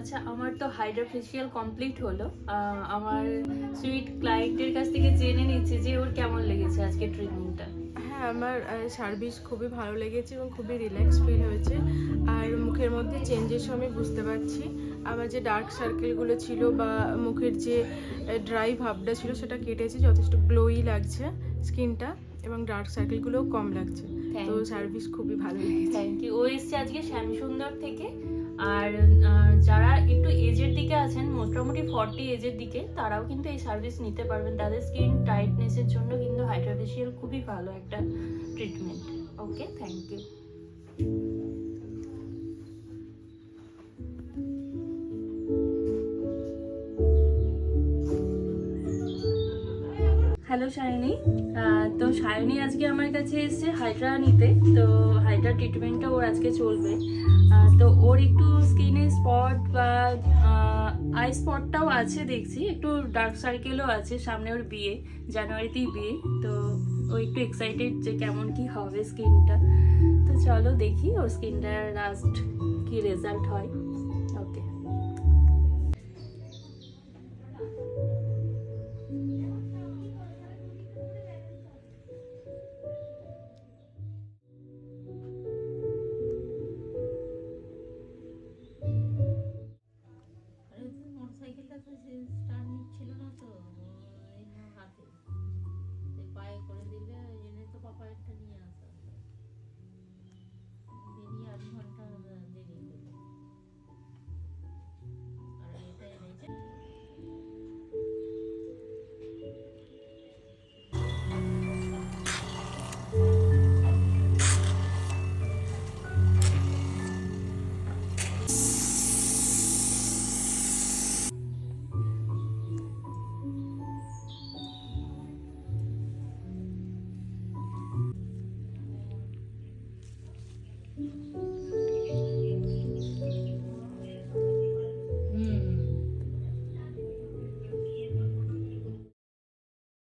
আচ্ছা, আমার তো হাইড্রা ফেসিয়াল কমপ্লিট হলো। আমার সুইট ক্লায়েন্টের কাছ থেকে জেনে নিচ্ছি যে ওর কেমন লেগেছে আজকে ট্রিটমেন্টটা। হ্যাঁ, আমার সার্ভিস খুবই ভালো লেগেছে এবং খুবই রিল্যাক্স ফিল হয়েছে। আর মুখের মধ্যে চেঞ্জেসও আমি বুঝতে পারছি। আমার যে ডার্ক সার্কেলগুলো ছিল বা মুখের যে ড্রাই ভাবটা ছিল সেটা কেটেছে, যথেষ্ট গ্লোই লাগছে স্কিনটা এবং ডার্ক সার্কেলগুলোও কম লাগছে। তো থ্যাংক ইউ। সার্ভিস খুবই ভালো লেগেছে। Thank you. ও এসছে আজকে শ্যামসুন্দর থেকে। আর যারা একটু এজের দিকে আছেন, মোটামুটি 40 এজের দিকে, তারাও কিন্তু এই সার্ভিস নিতে পারবেন। তাদের স্কিন টাইটনেসের জন্য কিন্তু হাইড্রা ফেসিয়াল খুবই ভালো একটা treatment. Okay, thank you. Hello Sayani. তো সায়নী আজকে আমার কাছে এসেছে হাইড্রা নিতে। তো হাইড্রা ট্রিটমেন্টটা ওর আজকে চলবে। তো ওর একটু স্কিনে স্পট বা আই স্পটটাও আছে দেখছি, একটু ডার্ক সার্কেলও আছে। সামনে ওর বিয়ে, জানুয়ারিতেই বিয়ে। তো ও একটু এক্সাইটেড যে কেমন কি হবে স্কিনটা। তো চলো দেখি ওর স্কিনটার লাস্ট কি রেজাল্ট হয়। ওকে। আরে মোটরসাইকেলটা তো সে স্টার্ট নিচ্ছিল না তো, এই নাও হাতে, সে পায়ে করে দিলে, ওই জন্যই তো পাপা একটা নিয়ে আসা, দেরি 8 ঘন্টা দেরি হলো। আর এটা এনেছে